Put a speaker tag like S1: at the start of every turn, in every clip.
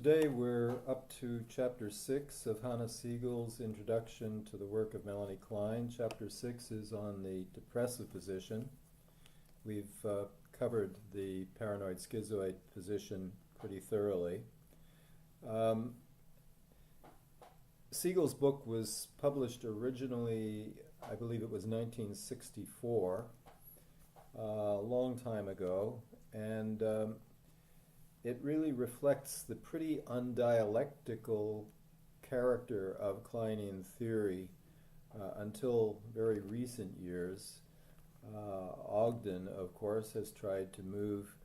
S1: Today we're up to Chapter 6 of Hannah Siegel's Introduction to the Work of Melanie Klein. Chapter 6 is on the depressive position. We've covered the paranoid schizoid position pretty thoroughly. Siegel's book was published originally, I believe it was 1964, a long time ago, and it really reflects the pretty undialectical character of Kleinian theory until very recent years. Ogden, of course, has tried to move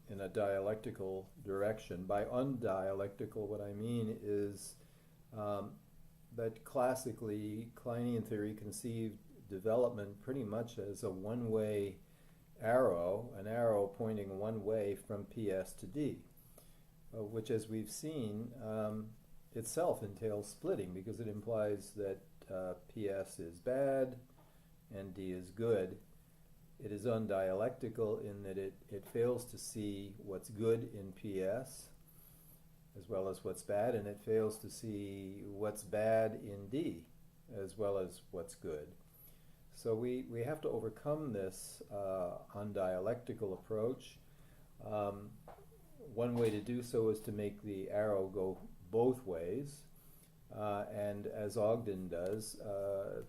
S1: in a dialectical direction. By undialectical, what I mean is that classically Kleinian theory conceived development pretty much as a one-way arrow, an arrow pointing one way from PS to D, which, as we've seen, itself entails splitting because it implies that PS is bad and D is good. It is undialectical in that it fails to see what's good in PS as well as what's bad, and it fails to see what's bad in D as well as what's good. So we have to overcome this undialectical approach. One way to do so is to make the arrow go both ways, and as Ogden does,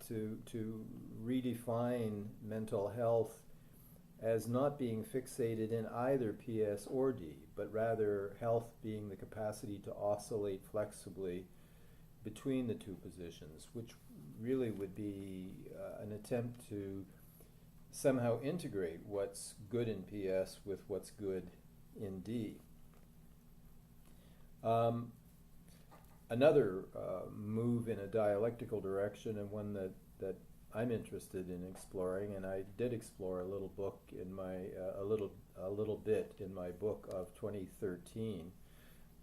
S1: to redefine mental health as not being fixated in either PS or D, but rather health being the capacity to oscillate flexibly between the two positions, which really would be an attempt to somehow integrate what's good in PS with what's good in D. Another move in a dialectical direction, and one that I'm interested in exploring, and I did explore a little bit in my book of 2013,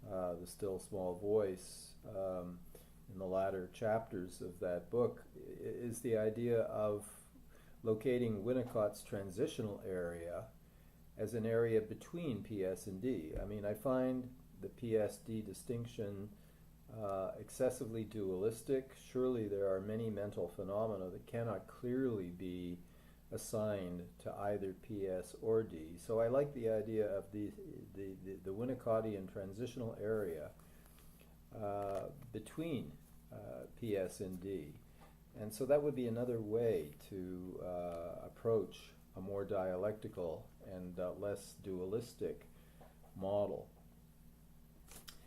S1: The Still Small Voice. In the latter chapters of that book, is the idea of locating Winnicott's transitional area as an area between PS and D. I mean, I find the PS-D distinction excessively dualistic. Surely there are many mental phenomena that cannot clearly be assigned to either PS or D. So I like the idea of the Winnicottian transitional area between PS and D. And so that would be another way to approach a more dialectical and less dualistic model.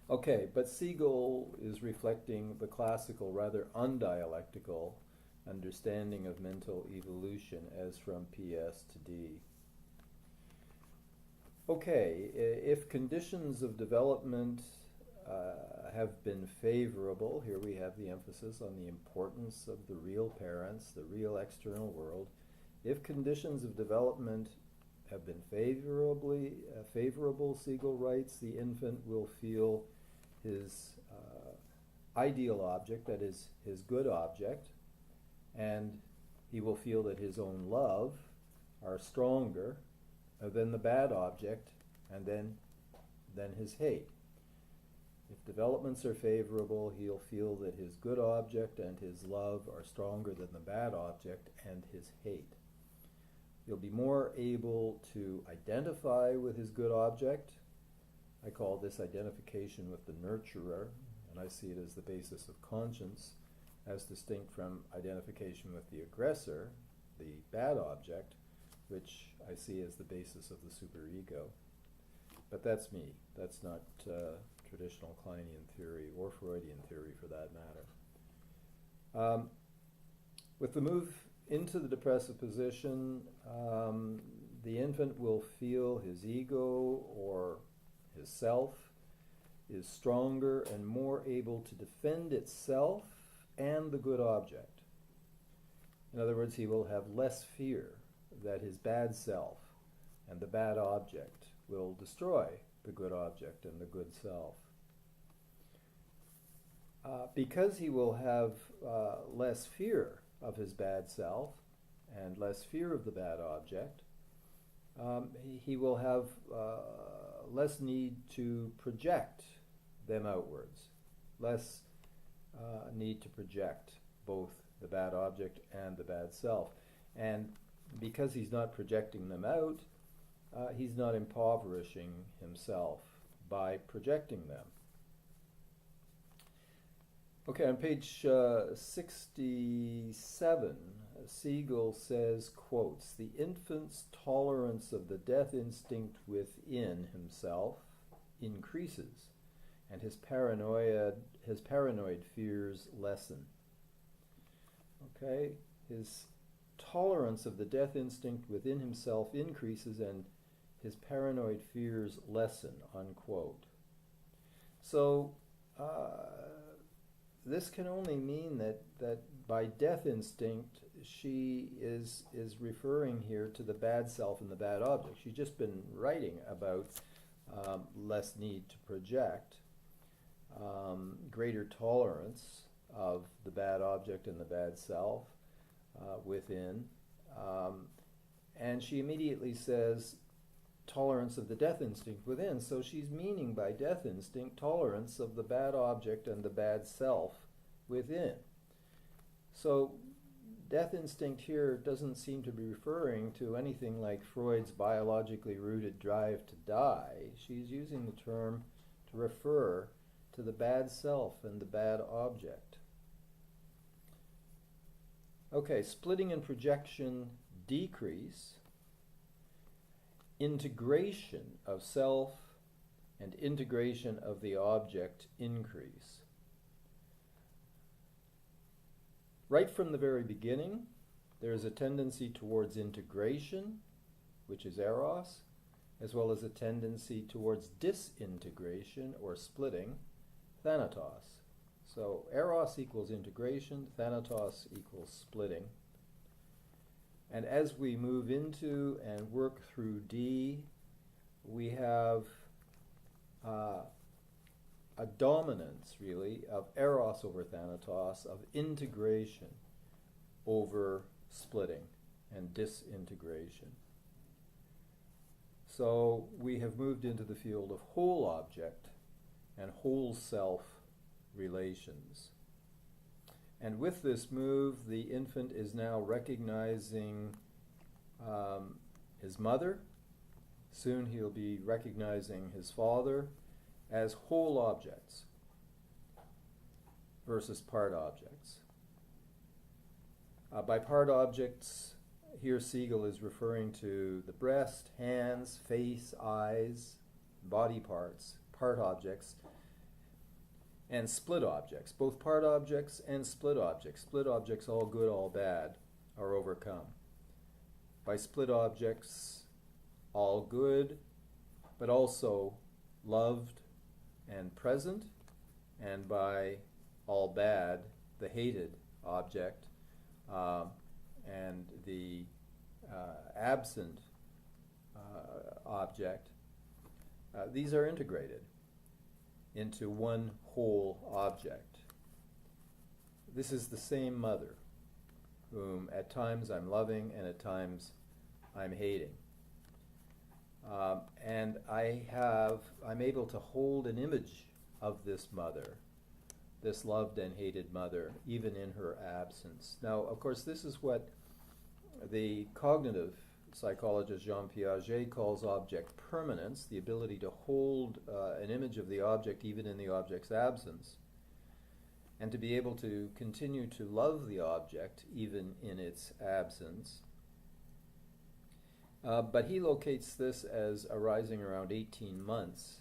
S1: Okay, but Siegel is reflecting the classical, rather undialectical understanding of mental evolution as from PS to D. Okay, if conditions of development have been favorable, here we have the emphasis on the importance of the real parents, the real external world. If conditions of development have been favorable, Siegel writes, the infant will feel his ideal object, that is, his good object, and he will feel that his own love are stronger than the bad object, and then his hate. If developments are favorable, he'll feel that his good object and his love are stronger than the bad object and his hate. He'll be more able to identify with his good object. I call this identification with the nurturer, and I see it as the basis of conscience, as distinct from identification with the aggressor, the bad object, which I see as the basis of the superego. But that's me. That's not traditional Kleinian theory, or Freudian theory for that matter. With the move into the depressive position, the infant will feel his ego or his self is stronger and more able to defend itself and the good object. In other words, he will have less fear that his bad self and the bad object will destroy the good object and the good self. Because he will have less fear of his bad self and less fear of the bad object, he will have less need to project them outwards, less need to project both the bad object and the bad self. And because he's not projecting them out, he's not impoverishing himself by projecting them. Okay, on page 67, Siegel says, quotes, "The infant's tolerance of the death instinct within himself increases, and his paranoid fears lessen." Okay, his tolerance of the death instinct within himself increases, and his paranoid fears lessen, unquote. So, this can only mean that by death instinct, she is referring here to the bad self and the bad object. She's just been writing about less need to project, greater tolerance of the bad object and the bad self within. And she immediately says tolerance of the death instinct within. So she's meaning by death instinct tolerance of the bad object and the bad self within. So death instinct here doesn't seem to be referring to anything like Freud's biologically rooted drive to die. She's using the term to refer to the bad self and the bad object. Okay, splitting and projection decrease. Integration of self and integration of the object increase. Right from the very beginning, there is a tendency towards integration, which is eros, as well as a tendency towards disintegration or splitting, thanatos. So eros equals integration, thanatos equals splitting. And as we move into and work through D, we have a dominance, really, of eros over thanatos, of integration over splitting and disintegration. So we have moved into the field of whole object and whole self relations. And with this move, the infant is now recognizing his mother. Soon he'll be recognizing his father as whole objects versus part objects. By part objects, here Siegel is referring to the breast, hands, face, eyes, body parts, part objects, and split objects. Both part objects and split objects. Split objects, all good, all bad, are overcome. By split objects, all good, but also loved and present, and by all bad, the hated object and the absent object, these are integrated into one whole object. This is the same mother, whom at times I'm loving and at times I'm hating. And I'm able to hold an image of this mother, this loved and hated mother, even in her absence. Now, of course, this is what the cognitive psychologist Jean Piaget calls object permanence, the ability to hold an image of the object even in the object's absence, and to be able to continue to love the object even in its absence. But he locates this as arising around 18 months,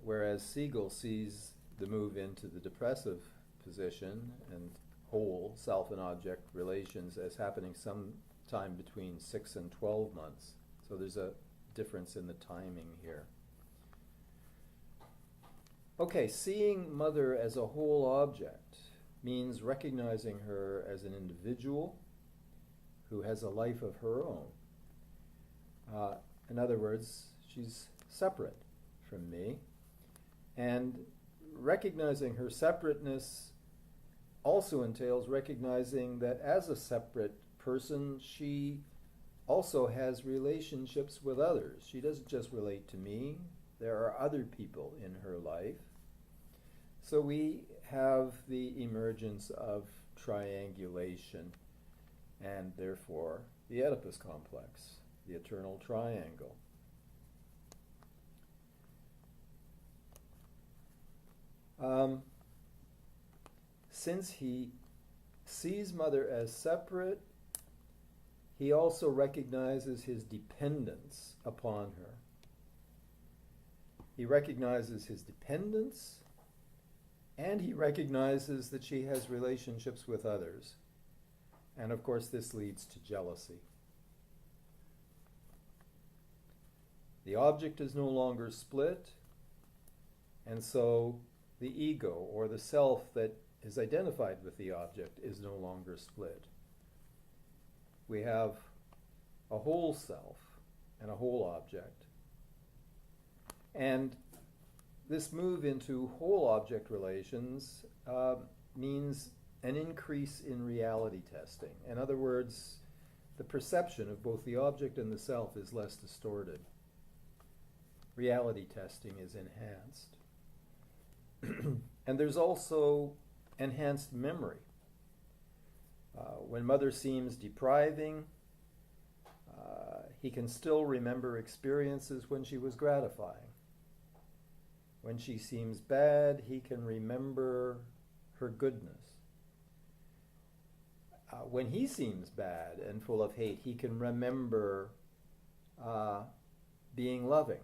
S1: whereas Siegel sees the move into the depressive position and whole self and object relations as happening sometime between 6 and 12 months. So there's a difference in the timing here. Okay, seeing mother as a whole object means recognizing her as an individual who has a life of her own. In other words, she's separate from me. And recognizing her separateness also entails recognizing that as a separate person, she also has relationships with others. She doesn't just relate to me. There are other people in her life. So we have the emergence of triangulation, and therefore the Oedipus complex, the eternal triangle. Since he sees mother as separate, he also recognizes his dependence upon her. He recognizes his dependence, and he recognizes that she has relationships with others. And of course, this leads to jealousy. The object is no longer split, and so the ego, or the self that is identified with the object, is no longer split. We have a whole self and a whole object. And this move into whole object relations means an increase in reality testing. In other words, the perception of both the object and the self is less distorted. Reality testing is enhanced. And there's also enhanced memory. When mother seems depriving, he can still remember experiences when she was gratifying. When she seems bad, he can remember her goodness. When he seems bad and full of hate, he can remember being loving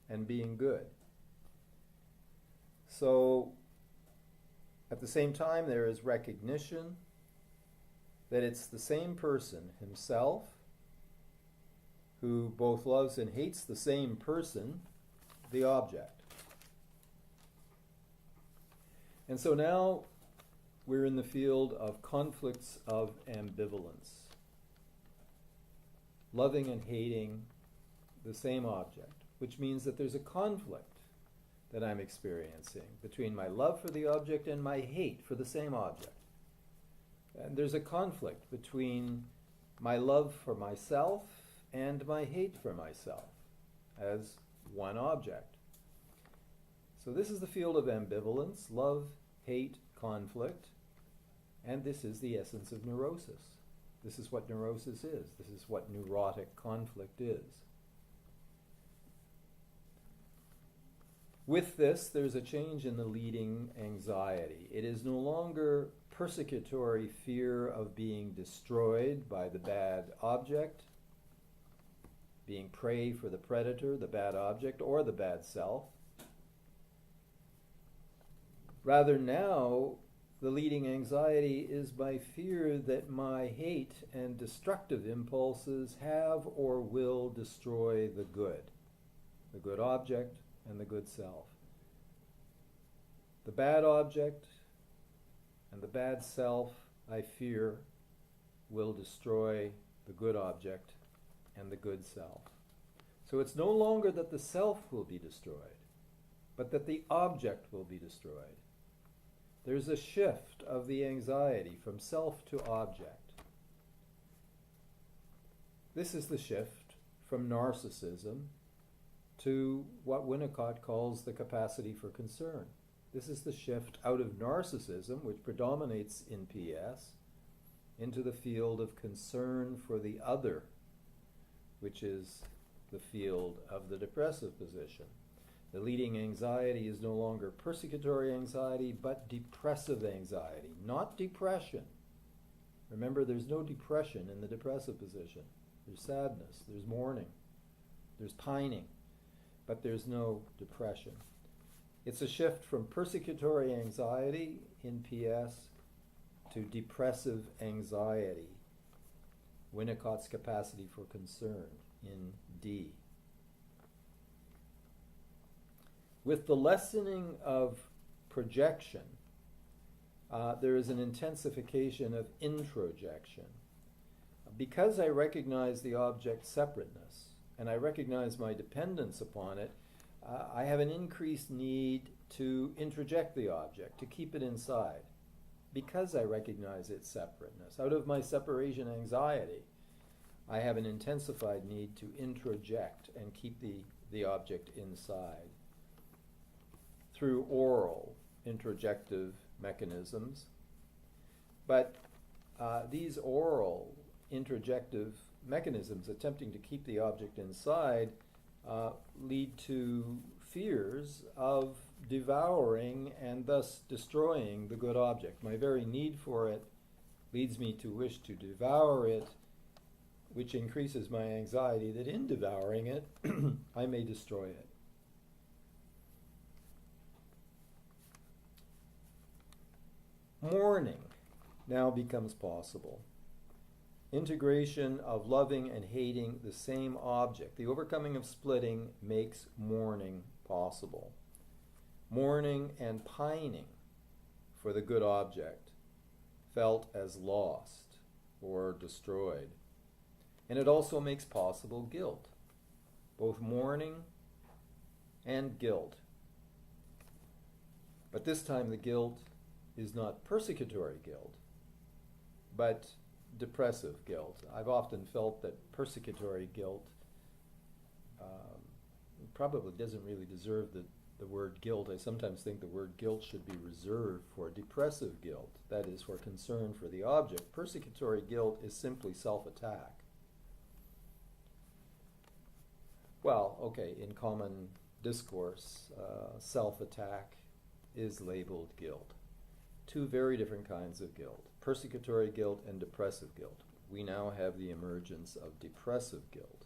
S1: and being good. So, at the same time, there is recognition that it's the same person himself who both loves and hates the same person, the object. And so now we're in the field of conflicts of ambivalence. Loving and hating the same object, which means that there's a conflict that I'm experiencing between my love for the object and my hate for the same object. And there's a conflict between my love for myself and my hate for myself as one object. So this is the field of ambivalence, love, hate, conflict, and this is the essence of neurosis. This is what neurosis is. This is what neurotic conflict is. With this, there's a change in the leading anxiety. It is no longer persecutory fear of being destroyed by the bad object, being prey for the predator, the bad object, or the bad self. Rather now, the leading anxiety is by fear that my hate and destructive impulses have or will destroy the good object, and the good self. The bad object and the bad self, I fear, will destroy the good object and the good self. So it's no longer that the self will be destroyed, but that the object will be destroyed. There's a shift of the anxiety from self to object. This is the shift from narcissism to what Winnicott calls the capacity for concern. This is the shift out of narcissism, which predominates in PS, into the field of concern for the other, which is the field of the depressive position. The leading anxiety is no longer persecutory anxiety, but depressive anxiety, not depression. Remember, there's no depression in the depressive position. There's sadness, there's mourning, there's pining, but there's no depression. It's a shift from persecutory anxiety in PS to depressive anxiety, Winnicott's capacity for concern in D. With the lessening of projection, there is an intensification of introjection. Because I recognize the object's separateness, and I recognize my dependence upon it, I have an increased need to introject the object, to keep it inside, because I recognize its separateness. Out of my separation anxiety, I have an intensified need to introject and keep the object inside through oral introjective mechanisms. But these oral introjective mechanisms attempting to keep the object inside lead to fears of devouring and thus destroying the good object. My very need for it leads me to wish to devour it, which increases my anxiety that in devouring it, I may destroy it. Mourning now becomes possible. Integration of loving and hating the same object. The overcoming of splitting makes mourning possible. Mourning and pining for the good object felt as lost or destroyed. And it also makes possible guilt, both mourning and guilt. But this time the guilt is not persecutory guilt, but depressive guilt. I've often felt that persecutory guilt probably doesn't really deserve the word guilt. I sometimes think the word guilt should be reserved for depressive guilt, that is, for concern for the object. Persecutory guilt is simply self-attack. Well, okay, in common discourse, self-attack is labeled guilt. Two very different kinds of guilt, persecutory guilt and depressive guilt. We now have the emergence of depressive guilt.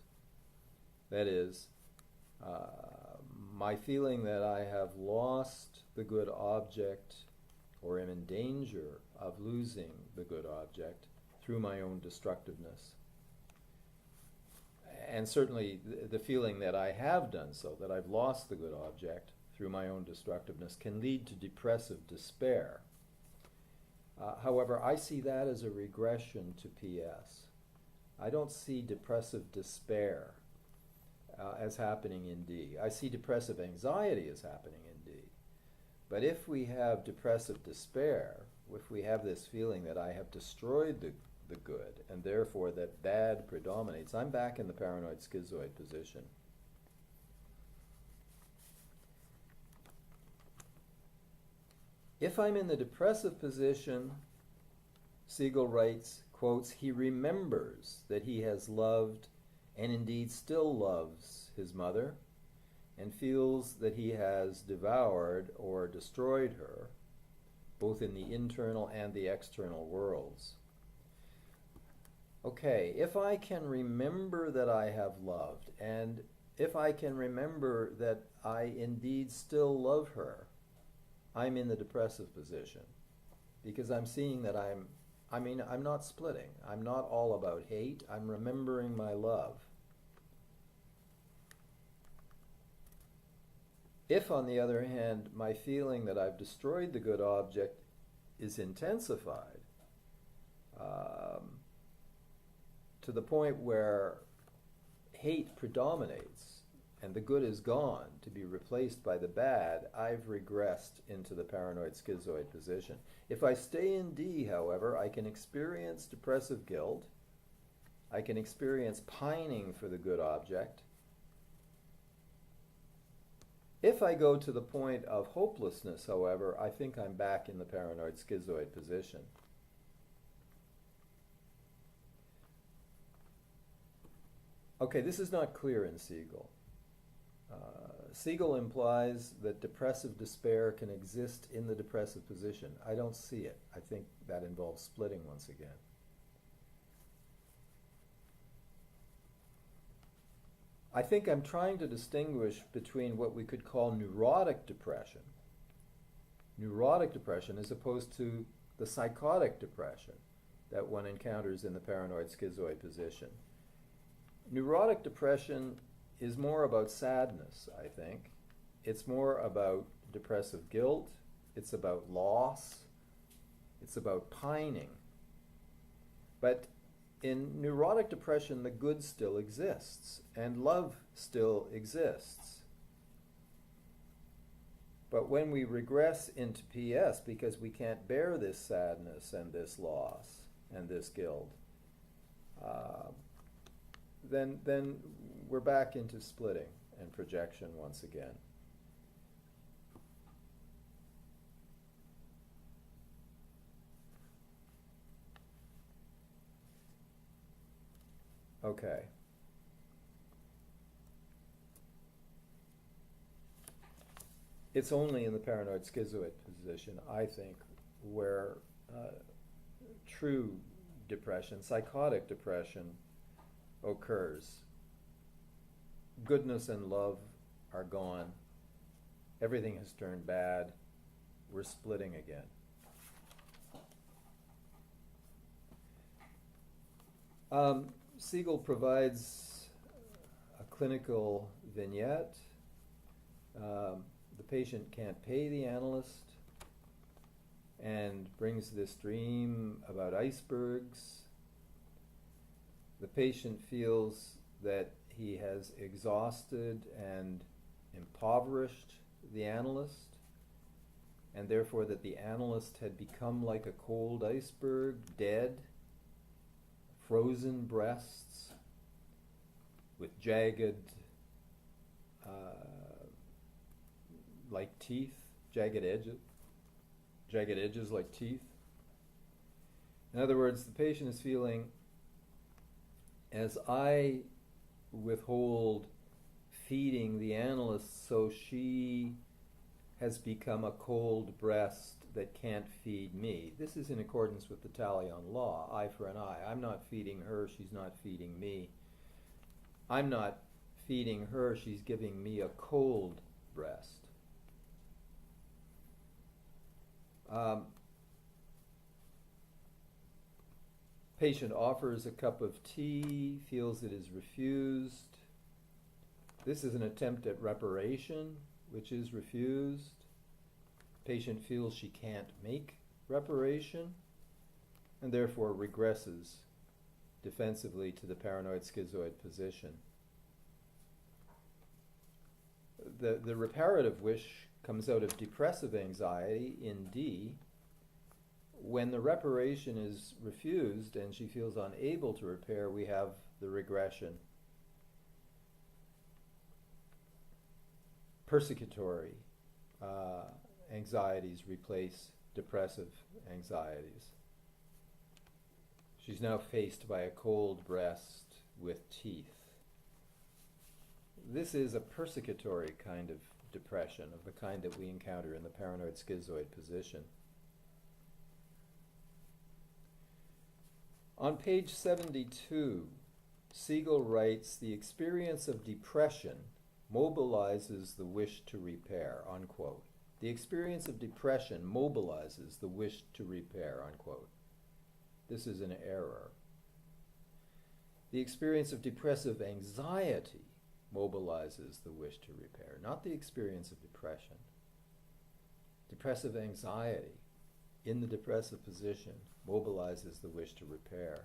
S1: That is, my feeling that I have lost the good object or am in danger of losing the good object through my own destructiveness. And certainly the feeling that I have done so, that I've lost the good object through my own destructiveness, can lead to depressive despair. However, I see that as a regression to PS. I don't see depressive despair as happening in D. I see depressive anxiety as happening in D. But if we have depressive despair, if we have this feeling that I have destroyed the good, and therefore that bad predominates, I'm back in the paranoid schizoid position. If I'm in the depressive position, Siegel writes, quotes, he remembers that he has loved and indeed still loves his mother and feels that he has devoured or destroyed her, both in the internal and the external worlds. Okay, if I can remember that I have loved, and if I can remember that I indeed still love her, I'm in the depressive position, because I'm seeing that I'm not splitting. I'm not all about hate. I'm remembering my love. If, on the other hand, my feeling that I've destroyed the good object is intensified to the point where hate predominates and the good is gone to be replaced by the bad, I've regressed into the paranoid schizoid position. If I stay in D, however, I can experience depressive guilt. I can experience pining for the good object. If I go to the point of hopelessness, however, I think I'm back in the paranoid schizoid position. Okay, this is not clear in Siegel. Siegel implies that depressive despair can exist in the depressive position. I don't see it. I think that involves splitting once again. I think I'm trying to distinguish between what we could call neurotic depression as opposed to the psychotic depression that one encounters in the paranoid schizoid position. Neurotic depression is more about sadness, I think. It's more about depressive guilt. It's about loss. It's about pining. But in neurotic depression, the good still exists, and love still exists. But when we regress into PS because we can't bear this sadness and this loss and this guilt, then we're back into splitting and projection once again. Okay. It's only in the paranoid schizoid position, I think, where true depression, psychotic depression, occurs. Goodness and love are gone. Everything has turned bad. We're splitting again. Siegel provides a clinical vignette. The patient can't pay the analyst and brings this dream about icebergs. The patient feels that he has exhausted and impoverished the analyst, and therefore that the analyst had become like a cold iceberg, dead, frozen breasts with jagged like teeth, jagged edges like teeth. In other words, the patient is feeling, as I withhold feeding the analyst, so she has become a cold breast that can't feed me. This is in accordance with the Talion law, eye for an eye. I'm not feeding her, she's not feeding me. I'm not feeding her, she's giving me a cold breast. Patient offers a cup of tea, feels it is refused. This is an attempt at reparation, which is refused. Patient feels she can't make reparation, and therefore regresses defensively to the paranoid schizoid position. The reparative wish comes out of depressive anxiety in D. When the reparation is refused and she feels unable to repair, we have the regression. Persecutory anxieties replace depressive anxieties. She's now faced by a cold breast with teeth. This is a persecutory kind of depression, of the kind that we encounter in the paranoid schizoid position. On page 72, Siegel writes, "The experience of depression mobilizes the wish to repair," unquote. The experience of depression mobilizes the wish to repair, unquote. This is an error. The experience of depressive anxiety mobilizes the wish to repair, not the experience of depression. Depressive anxiety in the depressive position mobilizes the wish to repair.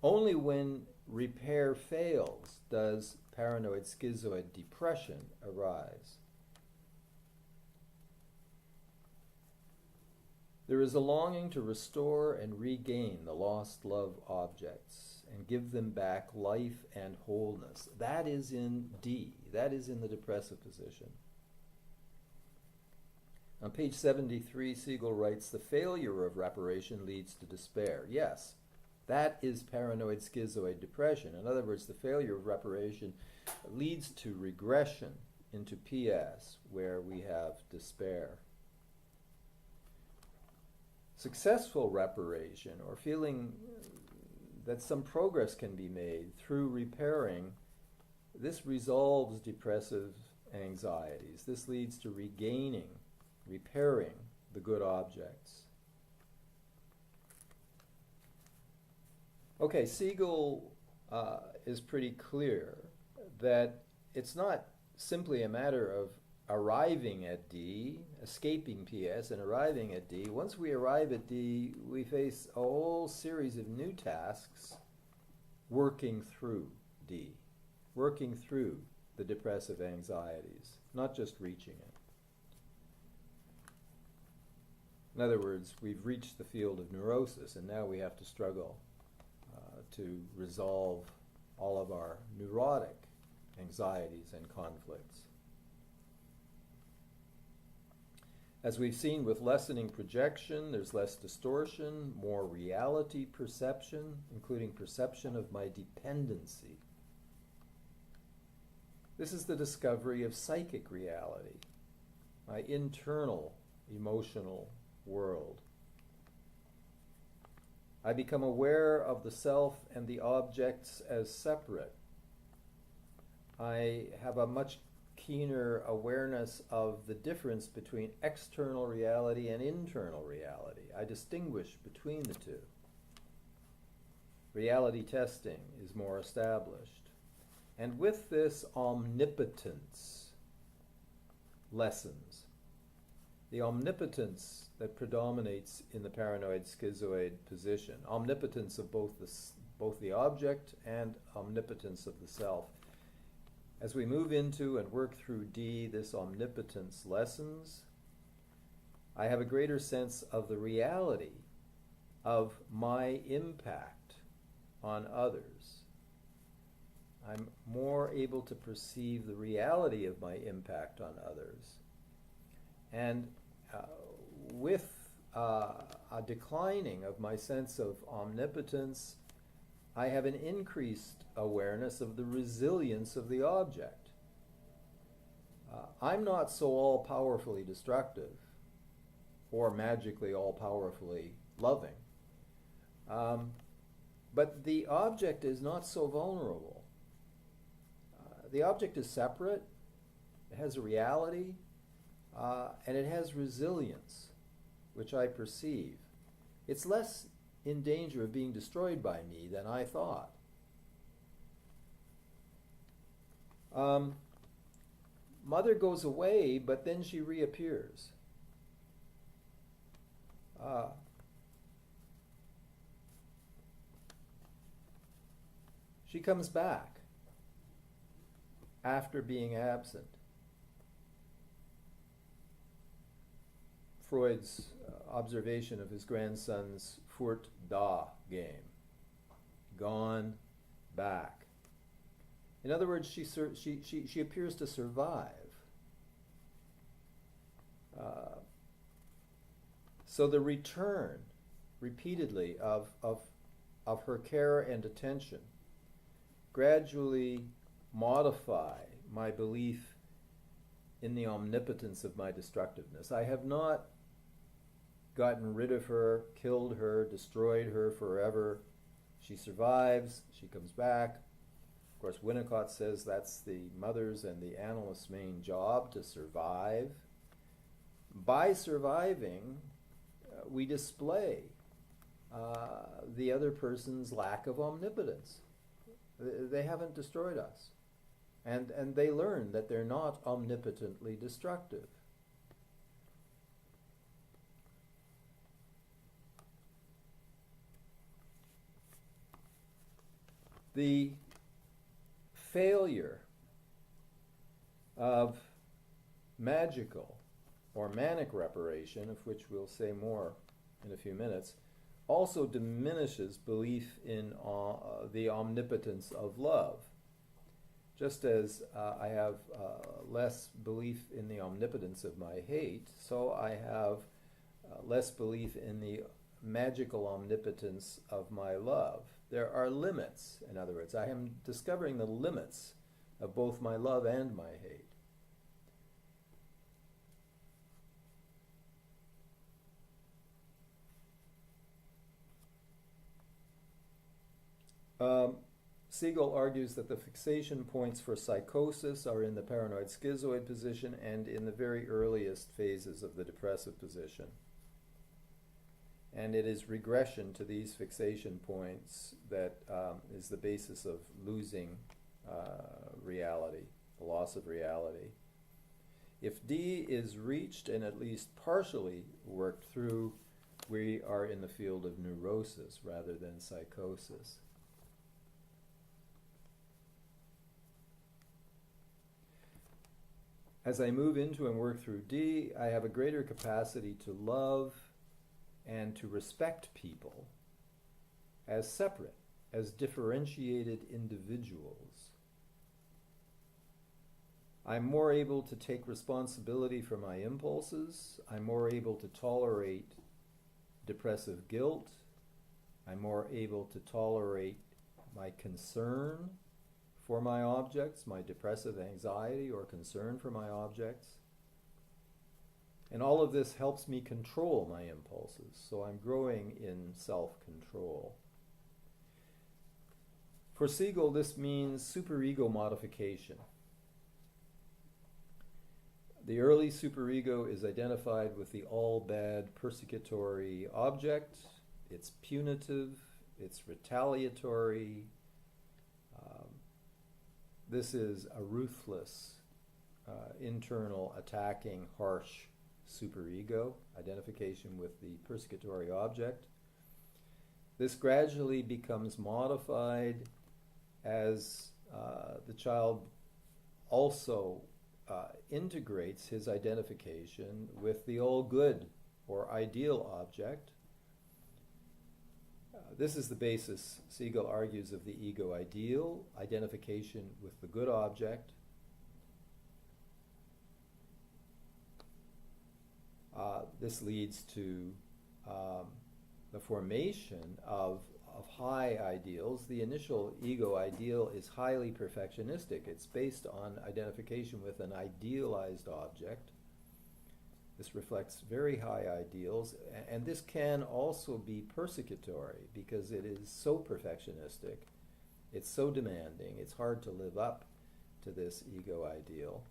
S1: Only when repair fails does paranoid schizoid depression arise. There is a longing to restore and regain the lost love objects and give them back life and wholeness. That is in D. That is in the depressive position. On page 73, Siegel writes, "The failure of reparation leads to despair." Yes, that is paranoid schizoid depression. In other words, the failure of reparation leads to regression into PS, where we have despair. Successful reparation, or feeling that some progress can be made through repairing, this resolves depressive anxieties. This leads to regaining, repairing the good objects. Okay, Siegel is pretty clear that it's not simply a matter of arriving at D, escaping PS and arriving at D. Once we arrive at D, we face a whole series of new tasks working through D, working through the depressive anxieties, not just reaching it. In other words, we've reached the field of neurosis, and now we have to struggle to resolve all of our neurotic anxieties and conflicts. As we've seen with lessening projection, there's less distortion, more reality perception, including perception of my dependency. This is the discovery of psychic reality, my internal emotional world. I become aware of the self and the objects as separate. I have a much keener awareness of the difference between external reality and internal reality. I distinguish between the two. Reality testing is more established. And with this, omnipotence lessens. The omnipotence that predominates in the paranoid schizoid position, omnipotence of both the object and omnipotence of the self. As we move into and work through D, this omnipotence lessens. I have a greater sense of the reality of my impact on others. I'm more able to perceive the reality of my impact on others. And with a declining of my sense of omnipotence, I have an increased awareness of the resilience of the object. I'm not so all-powerfully destructive or magically all-powerfully loving, but the object is not so vulnerable. The object is separate, it has a reality, and it has resilience, which I perceive. It's less in danger of being destroyed by me than I thought. Mother goes away, but then she reappears. She comes back after being absent. Freud's observation of his grandson's Furt da game. Gone, back. In other words, she appears to survive. So the return, repeatedly, of her care and attention gradually modify my belief in the omnipotence of my destructiveness. I have not gotten rid of her, killed her, destroyed her forever. She survives, she comes back. Of course, Winnicott says that's the mother's and the analyst's main job, to survive. By surviving, we display the other person's lack of omnipotence. They haven't destroyed us. And they learn that they're not omnipotently destructive. The failure of magical or manic reparation, of which we'll say more in a few minutes, also diminishes belief in the omnipotence of love. Just as I have less belief in the omnipotence of my hate, so I have less belief in the magical omnipotence of my love. There are limits, in other words. I am discovering the limits of both my love and my hate. Siegel argues that the fixation points for psychosis are in the paranoid schizoid position and in the very earliest phases of the depressive position. And it is regression to these fixation points that is the basis of losing reality, the loss of reality. If D is reached and at least partially worked through, we are in the field of neurosis rather than psychosis. As I move into and work through D, I have a greater capacity to love and to respect people as separate. as differentiated individuals. I'm more able to take responsibility for my impulses. I'm more able to tolerate depressive guilt. I'm more able to tolerate my concern for my objects, my depressive anxiety or concern for my objects. And all of this helps me control my impulses. So I'm growing in self-control. For Siegel, this means superego modification. The early superego is identified with the all-bad persecutory object. It's punitive, it's retaliatory. This is a ruthless, internal, attacking, harsh superego, identification with the persecutory object. This gradually becomes modified as the child also integrates his identification with the all-good or ideal object. This is the basis, Siegel argues, of the ego ideal, identification with the good object. This leads to the formation of high ideals. The initial ego ideal is highly perfectionistic. It's based on identification with an idealized object. This reflects very high ideals, and this can also be persecutory because it is so perfectionistic, it's so demanding, it's hard to live up to this ego ideal.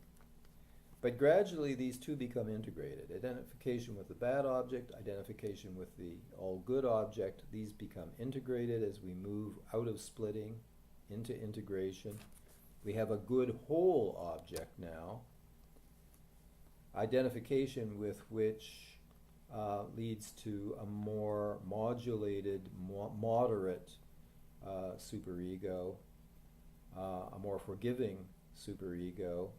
S1: But gradually these two become integrated. Identification with the bad object, identification with the all-good object, these become integrated as we move out of splitting into integration. We have a good whole object now, identification with which leads to a more modulated, moderate superego, a more forgiving superego.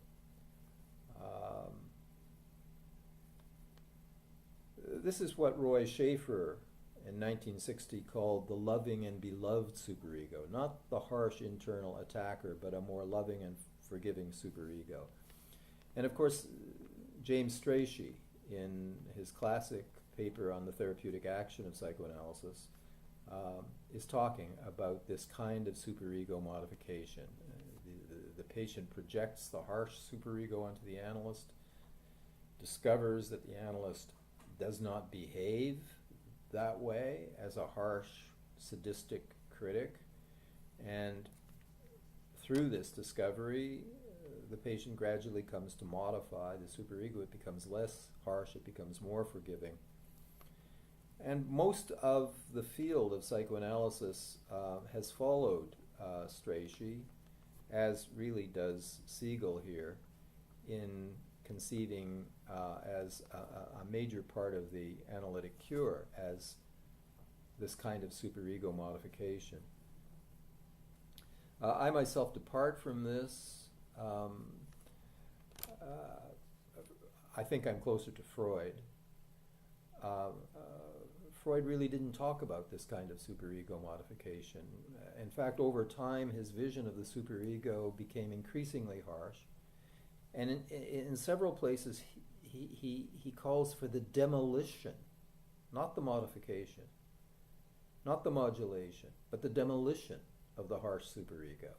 S1: This is what Roy Schaefer in 1960 called the loving and beloved superego, not the harsh internal attacker, but a more loving and forgiving superego. And of course, James Strachey, in his classic paper on the therapeutic action of psychoanalysis, is talking about this kind of superego modification. The patient projects the harsh superego onto the analyst, discovers that the analyst does not behave that way as a harsh, sadistic critic, and through this discovery, the patient gradually comes to modify the superego. It becomes less harsh, it becomes more forgiving. And most of the field of psychoanalysis has followed Strachey, as really does Siegel here, in conceiving as a major part of the analytic cure as this kind of superego modification. I myself depart from this. I think I'm closer to Freud. Freud really didn't talk about this kind of superego modification. In fact, over time, his vision of the superego became increasingly harsh. And in several places, he calls for the demolition, not the modification, not the modulation, but the demolition of the harsh superego.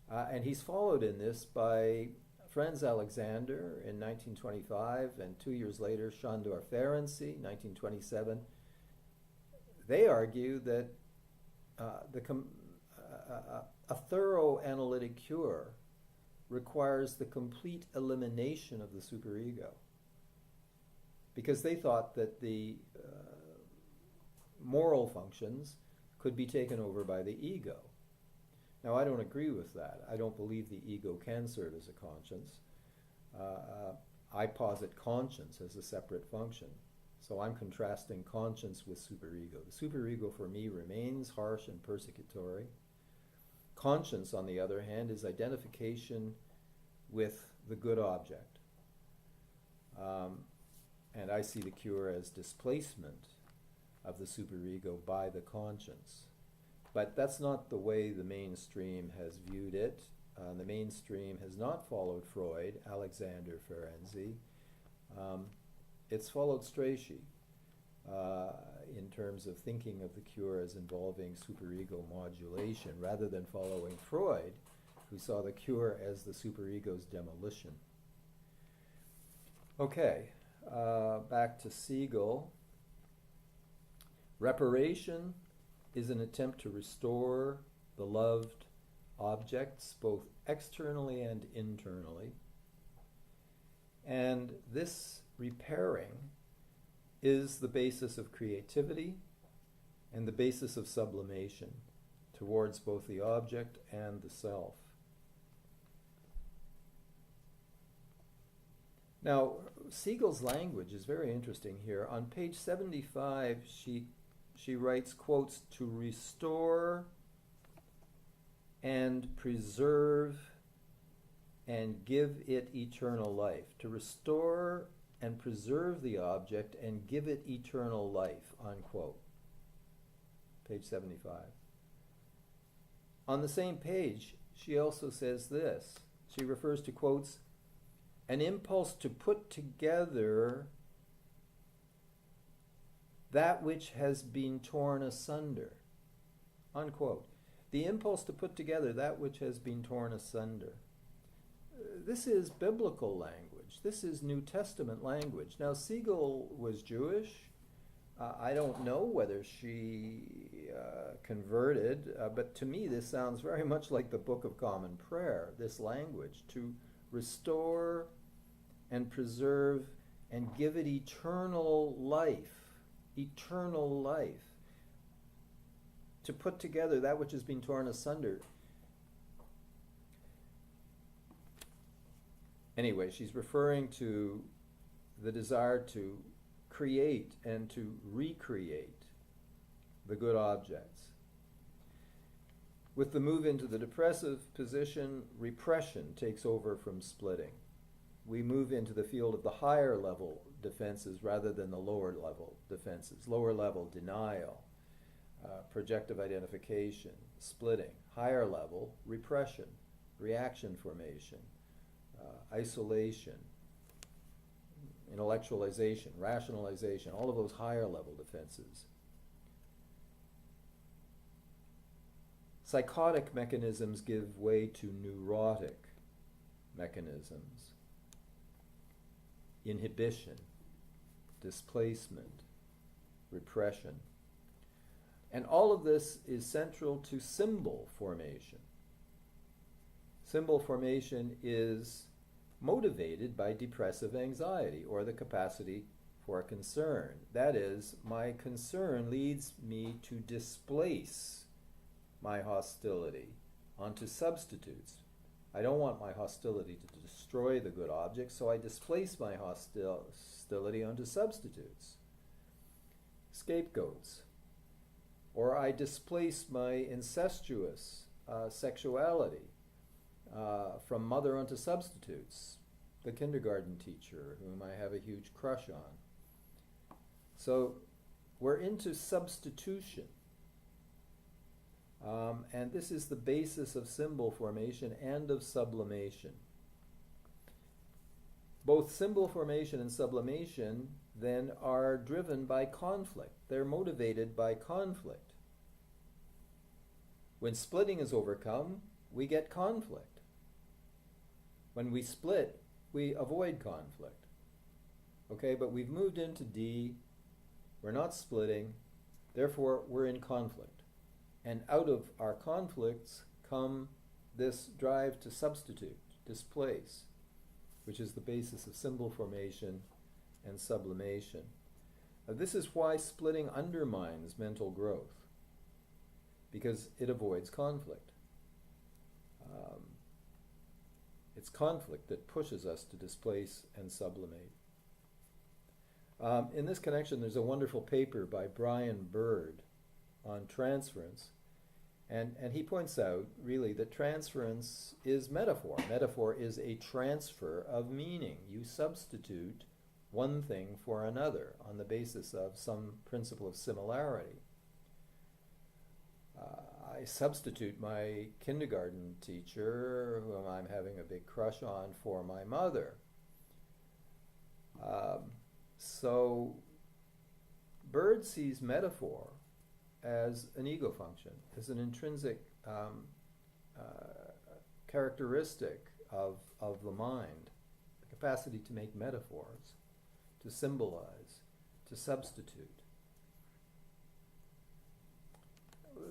S1: And he's followed in this by Franz Alexander in 1925, and 2 years later, Sándor Ferenczi, 1927. They argue that a thorough analytic cure requires the complete elimination of the superego, because they thought that the moral functions could be taken over by the ego. Now, I don't agree with that. I don't believe the ego can serve as a conscience. I posit conscience as a separate function. So I'm contrasting conscience with superego. The superego for me remains harsh and persecutory. Conscience, on the other hand, is identification with the good object. And I see the cure as displacement of the superego by the conscience. But that's not the way the mainstream has viewed it. The mainstream has not followed Freud, Alexander Ferenczi. It's followed Strachey in terms of thinking of the cure as involving superego modulation, rather than following Freud, who saw the cure as the superego's demolition. Okay, back to Siegel. Reparation is an attempt to restore the loved objects, both externally and internally. And this repairing is the basis of creativity and the basis of sublimation towards both the object and the self. Now, Siegel's language is very interesting here. On page 75, she writes, quotes, "to restore and preserve and give it eternal life." To restore and preserve the object and give it eternal life, unquote. Page 75. On the same page, she also says this. She refers to, quotes, "an impulse to put together that which has been torn asunder," unquote. The impulse to put together that which has been torn asunder. This is biblical language. This is New Testament language. Now, Siegel was Jewish. I don't know whether she converted, but to me this sounds very much like the Book of Common Prayer, this language, to restore and preserve and give it eternal life, eternal life. To put together that which has been torn asunder. Anyway, she's referring to the desire to create and to recreate the good objects. With the move into the depressive position, repression takes over from splitting. We move into the field of the higher level defenses rather than the lower level defenses. Lower level denial, projective identification, splitting. Higher level repression, reaction formation, isolation, intellectualization, rationalization, all of those higher level defenses. Psychotic mechanisms give way to neurotic mechanisms. Inhibition, displacement, repression. And all of this is central to symbol formation. Symbol formation is motivated by depressive anxiety, or the capacity for concern. That is, my concern leads me to displace my hostility onto substitutes. I don't want my hostility to destroy the good object, so I displace my hostility onto substitutes, scapegoats. Or I displace my incestuous sexuality from mother onto substitutes, the kindergarten teacher whom I have a huge crush on. So we're into substitution. And this is the basis of symbol formation and of sublimation. Both symbol formation and sublimation then are driven by conflict. They're motivated by conflict. When splitting is overcome, we get conflict. When we split, we avoid conflict. Okay, but we've moved into D, we're not splitting, therefore we're in conflict. And out of our conflicts come this drive to substitute, displace, which is the basis of symbol formation and sublimation. This is why splitting undermines mental growth, because it avoids conflict. It's conflict that pushes us to displace and sublimate. In this connection, there's a wonderful paper by Brian Bird on transference, and he points out really that transference is metaphor. Metaphor is a transfer of meaning. You substitute one thing for another on the basis of some principle of similarity. I substitute my kindergarten teacher, whom I'm having a big crush on, for my mother. So Bird sees metaphor as an ego function, as an intrinsic characteristic of the mind, the capacity to make metaphors, to symbolize, to substitute.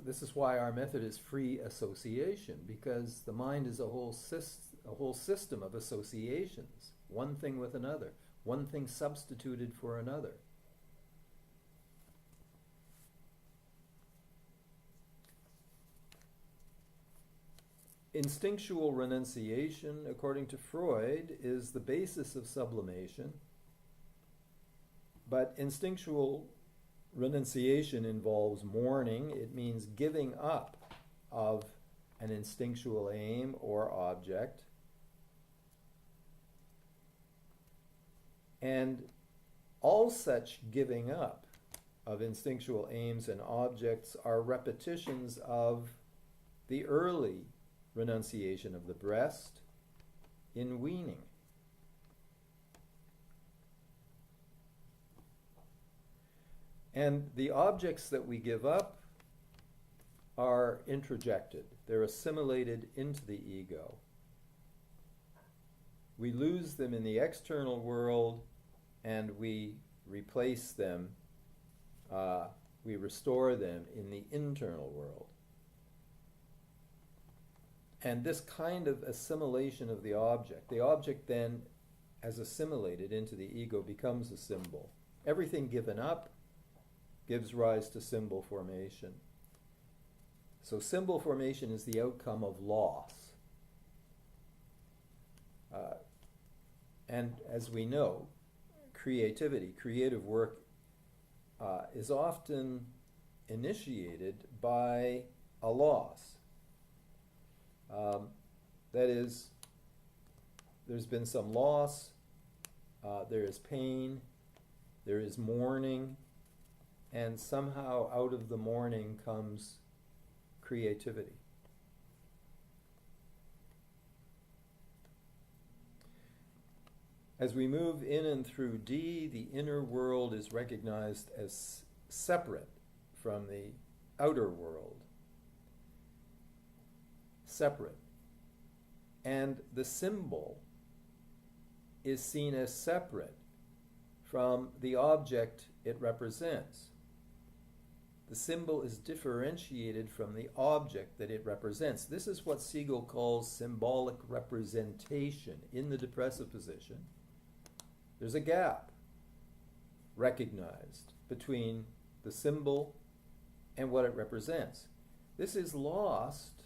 S1: This is why our method is free association, because the mind is a whole system of associations, one thing with another, one thing substituted for another. Instinctual renunciation, according to Freud, is the basis of sublimation, but instinctual renunciation involves mourning. It means giving up of an instinctual aim or object. And all such giving up of instinctual aims and objects are repetitions of the early renunciation of the breast in weaning. And the objects that we give up are introjected. They're assimilated into the ego. We lose them in the external world and we replace them, we restore them in the internal world. And this kind of assimilation of the object then, as assimilated into the ego, becomes a symbol. Everything given up gives rise to symbol formation. So symbol formation is the outcome of loss. And as we know, creativity, creative work, is often initiated by a loss. That is, there's been some loss, there is pain, there is mourning, and somehow out of the mourning comes creativity. As we move in and through D, the inner world is recognized as separate from the outer world. Separate. And the symbol is seen as separate from the object it represents. The symbol is differentiated from the object that it represents. This is what Siegel calls symbolic representation. In the depressive position, there's a gap recognized between the symbol and what it represents. This is lost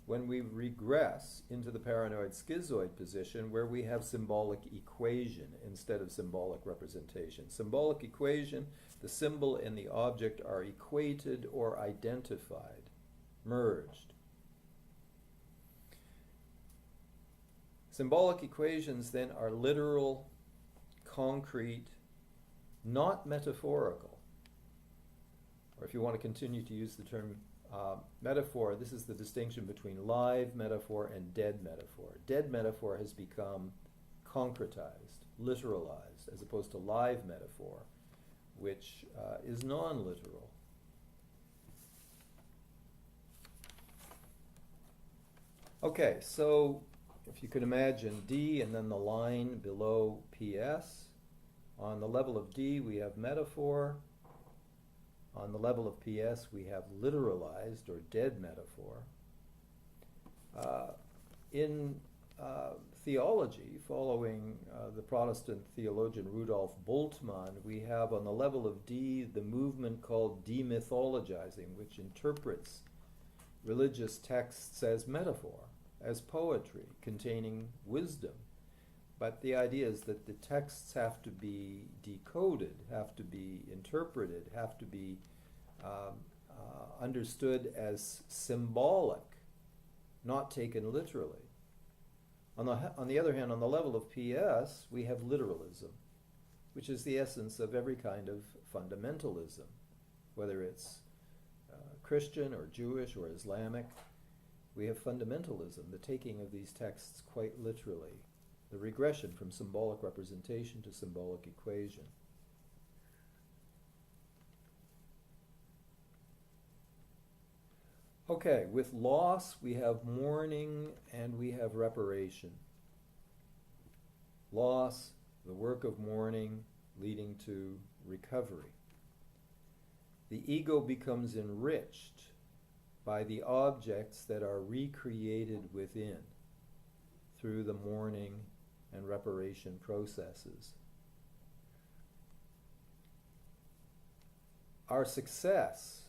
S1: when we regress into the paranoid schizoid position, where we have symbolic equation instead of symbolic representation. Symbolic equation, the symbol and the object are equated or identified, merged. Symbolic equations then are literal, concrete, not metaphorical. Or if you want to continue to use the term metaphor, this is the distinction between live metaphor and dead metaphor. Dead metaphor has become concretized, literalized, as opposed to live metaphor, which is non-literal. Okay, so if you could imagine D and then the line below PS. On the level of D we have metaphor. On the level of PS we have literalized or dead metaphor. In theology, following the Protestant theologian Rudolf Bultmann, we have on the level of D the movement called demythologizing, which interprets religious texts as metaphor, as poetry containing wisdom. But the idea is that the texts have to be decoded, have to be interpreted, have to be understood as symbolic, not taken literally. On the other hand, on the level of PS, we have literalism, which is the essence of every kind of fundamentalism, whether it's Christian or Jewish or Islamic. We have fundamentalism, the taking of these texts quite literally, the regression from symbolic representation to symbolic equation. Okay, with loss we have mourning and we have reparation. Loss, the work of mourning leading to recovery. The ego becomes enriched by the objects that are recreated within through the mourning and reparation processes. Our success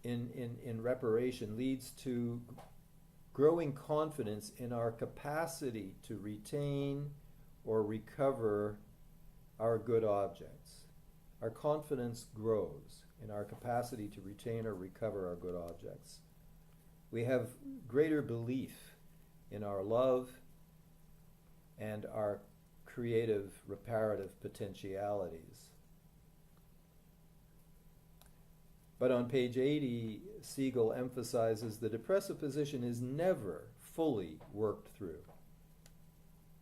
S1: in reparation leads to growing confidence in our capacity to retain or recover our good objects. Our confidence grows in our capacity to retain or recover our good objects. We have greater belief in our love and our creative, reparative potentialities. But on page 80, Siegel emphasizes the depressive position is never fully worked through.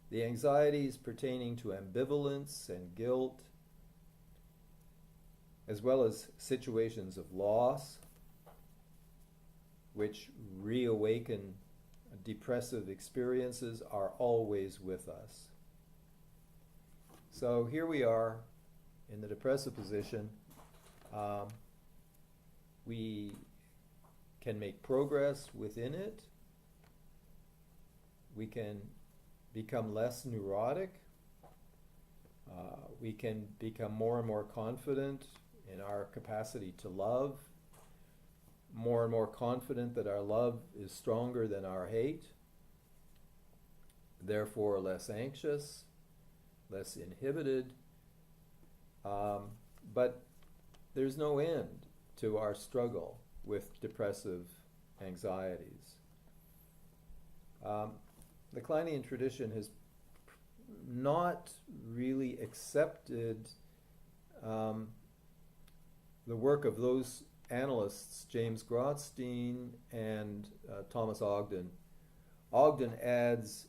S1: The anxieties pertaining to ambivalence and guilt, as well as situations of loss, which reawaken depressive experiences, are always with us. So here we are in the depressive position. We can make progress within it. We can become less neurotic. We can become more and more confident in our capacity to love, more and more confident that our love is stronger than our hate, therefore less anxious, less inhibited. But there's no end to our struggle with depressive anxieties. The Kleinian tradition has not really accepted the work of those analysts, James Grotstein and Thomas Ogden. Ogden adds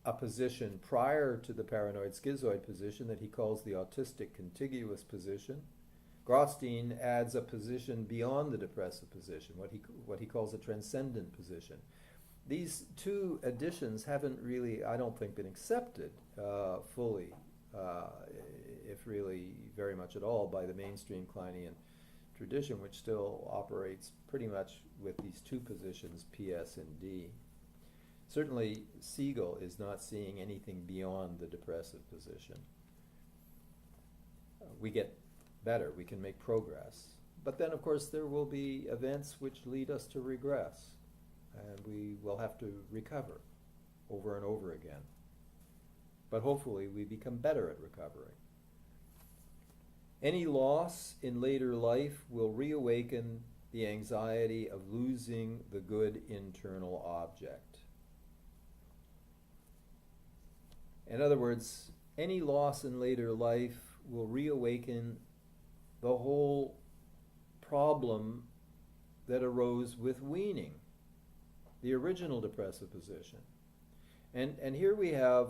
S1: a position prior to the paranoid schizoid position that he calls the autistic contiguous position. Grotstein adds a position beyond the depressive position, what he calls a transcendent position. These two additions haven't really, I don't think, been accepted fully, if really very much at all, by the mainstream Kleinian tradition, which still operates pretty much with these two positions, PS and D. Certainly, Siegel is not seeing anything beyond the depressive position. We get better, we can make progress. But then, of course, there will be events which lead us to regress, and we will have to recover over and over again. But hopefully we become better at recovering. Any loss in later life will reawaken the anxiety of losing the good internal object. In other words, any loss in later life will reawaken the whole problem that arose with weaning, the original depressive position. And here we have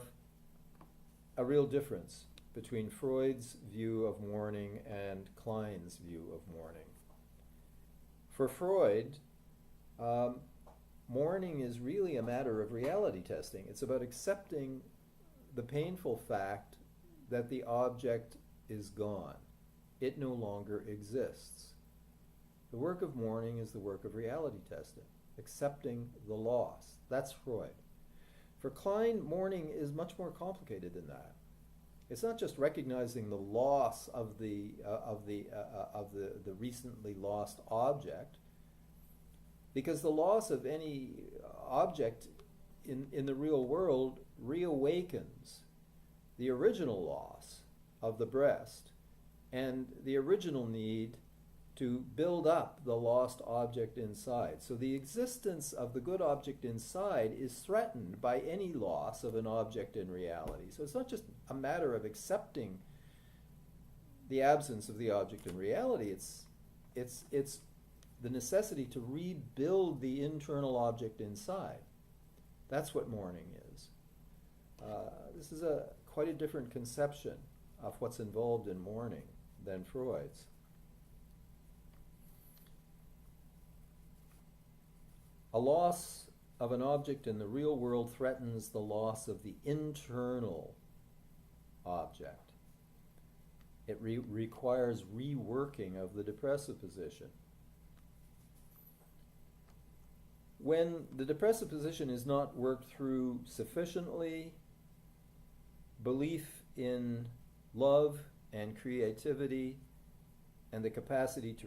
S1: a real difference between Freud's view of mourning and Klein's view of mourning. For Freud, mourning is really a matter of reality testing. It's about accepting the painful fact that the object is gone. It no longer exists. The work of mourning is the work of reality testing, accepting the loss. That's Freud. For Klein, mourning is much more complicated than that. It's not just recognizing the loss of the recently lost object, because the loss of any object in the real world reawakens the original loss of the breast and the original need to build up the lost object inside. So the existence of the good object inside is threatened by any loss of an object in reality. So it's not just a matter of accepting the absence of the object in reality, it's the necessity to rebuild the internal object inside. That's what mourning is. This is quite a different conception of what's involved in mourning than Freud's. A loss of an object in the real world threatens the loss of the internal object. It requires reworking of the depressive position. When the depressive position is not worked through sufficiently, belief in love and creativity and the capacity to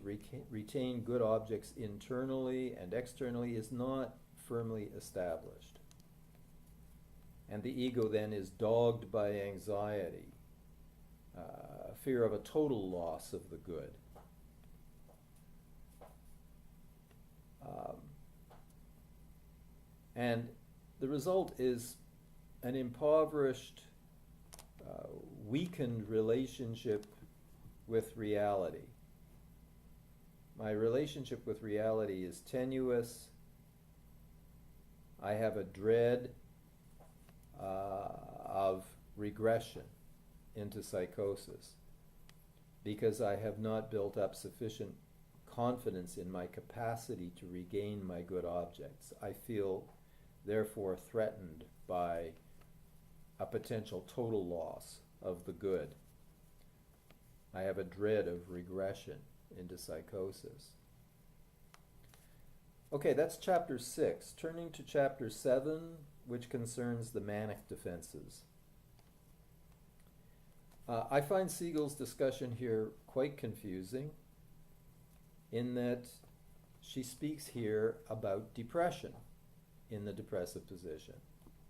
S1: retain good objects internally and externally is not firmly established. And the ego then is dogged by anxiety, fear of a total loss of the good. And the result is an impoverished, weakened relationship with reality. My relationship with reality is tenuous. I have a dread of regression into psychosis because I have not built up sufficient confidence in my capacity to regain my good objects. I feel therefore threatened by a potential total loss of the good. I have a dread of regression into psychosis. Okay, that's chapter 6. Turning to chapter 7, which concerns the Manic Defences. I find Siegel's discussion here quite confusing in that she speaks here about depression in the depressive position.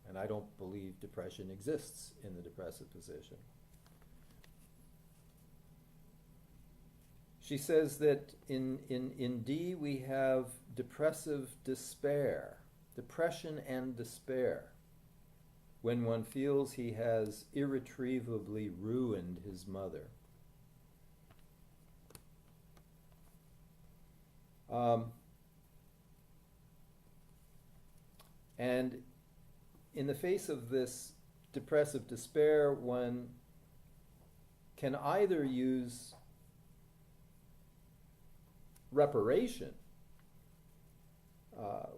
S1: And I don't believe depression exists in the depressive position. She says that in D we have depressive despair, depression and despair, when one feels he has irretrievably ruined his mother. And in the face of this depressive despair, one can either use reparation,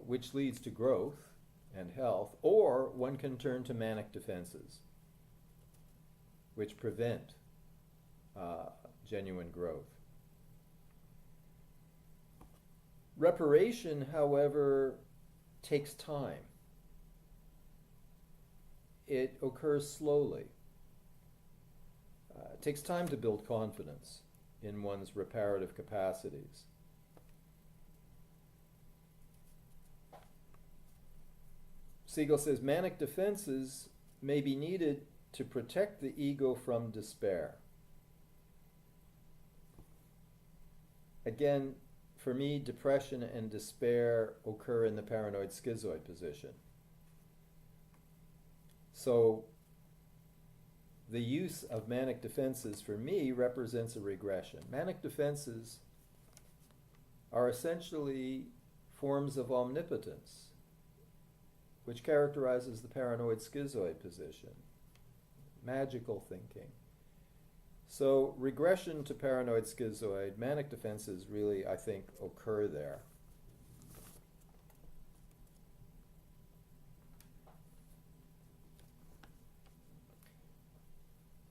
S1: which leads to growth and health, or one can turn to manic defenses, which prevent genuine growth. Reparation, however, takes time. It occurs slowly. It takes time to build confidence in one's reparative capacities. Siegel says manic defenses may be needed to protect the ego from despair. Again, for me, depression and despair occur in the paranoid schizoid position. So the use of manic defenses for me represents a regression. Manic defenses are essentially forms of omnipotence, which characterizes the paranoid schizoid position, magical thinking. So regression to paranoid schizoid, manic defenses really, I think, occur there.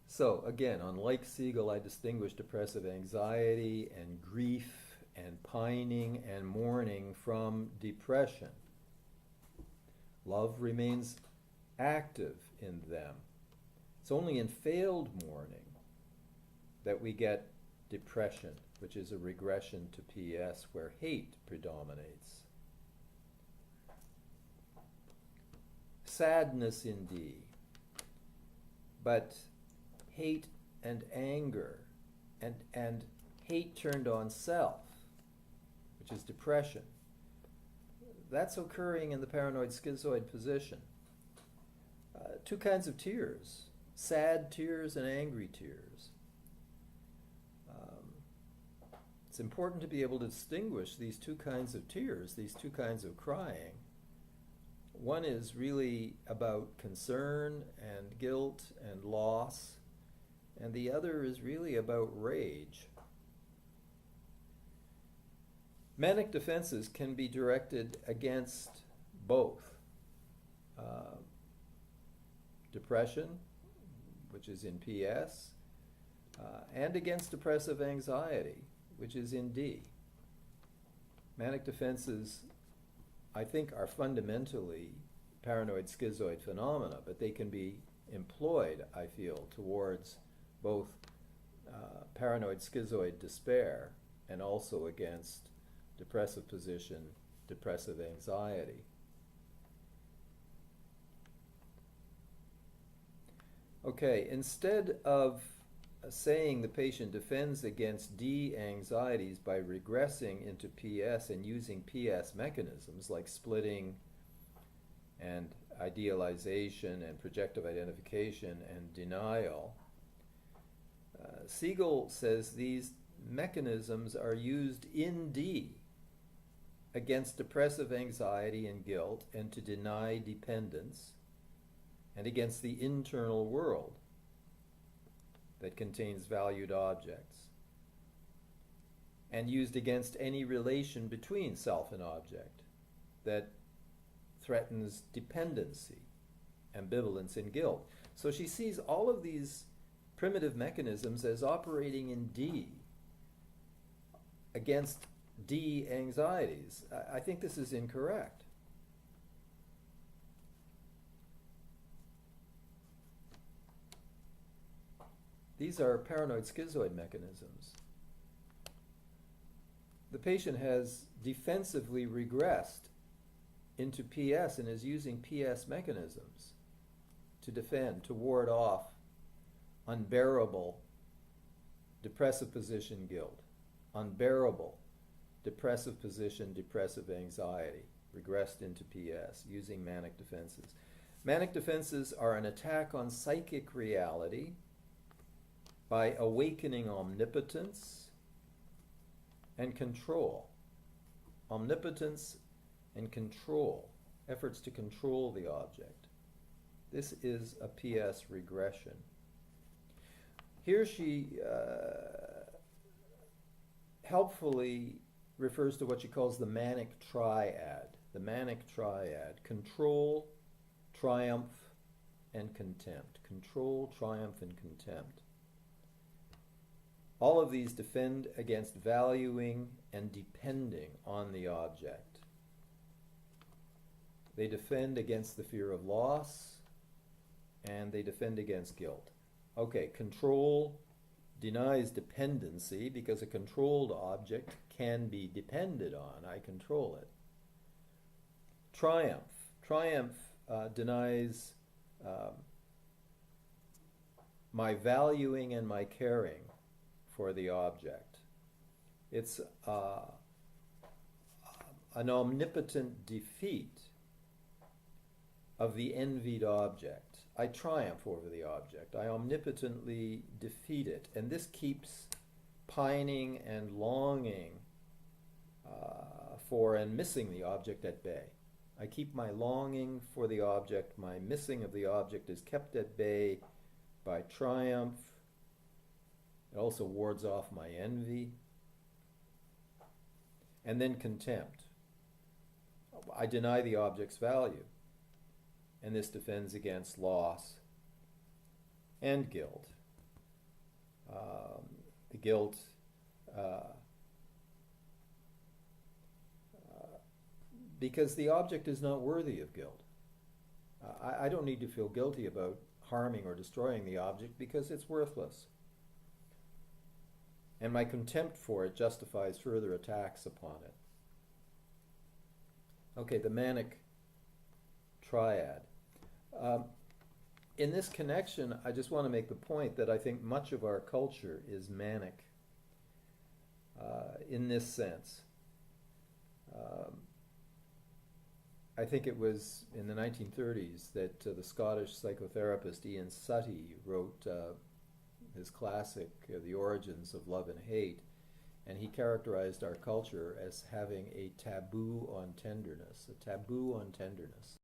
S1: So again, unlike Siegel, I distinguish depressive anxiety and grief and pining and mourning from depression. Love remains active in them. It's only in failed mourning that we get depression, which is a regression to PS where hate predominates. Sadness in D, but hate and anger and hate turned on self, which is depression. That's occurring in the paranoid schizoid position. Two kinds of tears, sad tears and angry tears. it's important to be able to distinguish these two kinds of tears, these two kinds of crying. One is really about concern and guilt and loss, and the other is really about rage. Manic defenses can be directed against both. Depression, which is in PS, and against depressive anxiety, which is in D. Manic defenses, I think, are fundamentally paranoid schizoid phenomena, but they can be employed, I feel, towards both paranoid schizoid despair and also against depressive position, depressive anxiety. Okay, instead of saying the patient defends against D anxieties by regressing into PS and using PS mechanisms like splitting and idealization and projective identification and denial, Siegel says these mechanisms are used in D against depressive anxiety and guilt and to deny dependence, and against the internal world that contains valued objects, and used against any relation between self and object that threatens dependency, ambivalence, and guilt. So she sees all of these primitive mechanisms as operating in D against D anxieties. I think this is incorrect. These are paranoid schizoid mechanisms. The patient has defensively regressed into PS and is using PS mechanisms to defend, to ward off unbearable depressive position guilt, unbearable depressive position, depressive anxiety, regressed into PS using manic defenses. Manic defenses are an attack on psychic reality by awakening omnipotence and control. Omnipotence and control, efforts to control the object. This is a PS regression. Here she helpfully refers to what she calls the manic triad. The manic triad: control, triumph, and contempt. Control, triumph, and contempt. All of these defend against valuing and depending on the object. They defend against the fear of loss, and they defend against guilt. Okay, control denies dependency because a controlled object can be depended on. I control it. Triumph. Triumph denies my valuing and my caring for the object. It's an omnipotent defeat of the envied object. I triumph over the object. I omnipotently defeat it. And this keeps pining and longing for and missing the object at bay. I keep my longing for the object. My missing of the object is kept at bay by triumph. It also wards off my envy. And then contempt. I deny the object's value. And this defends against loss and guilt. The guilt because the object is not worthy of guilt. I don't need to feel guilty about harming or destroying the object because it's worthless. And my contempt for it justifies further attacks upon it. Okay, the manic triad. In this connection, I just want to make the point that I think much of our culture is manic in this sense. I think it was in the 1930s that the Scottish psychotherapist Ian Suttie wrote his classic, The Origins of Love and Hate, And he characterized our culture as having a taboo on tenderness, a taboo on tenderness.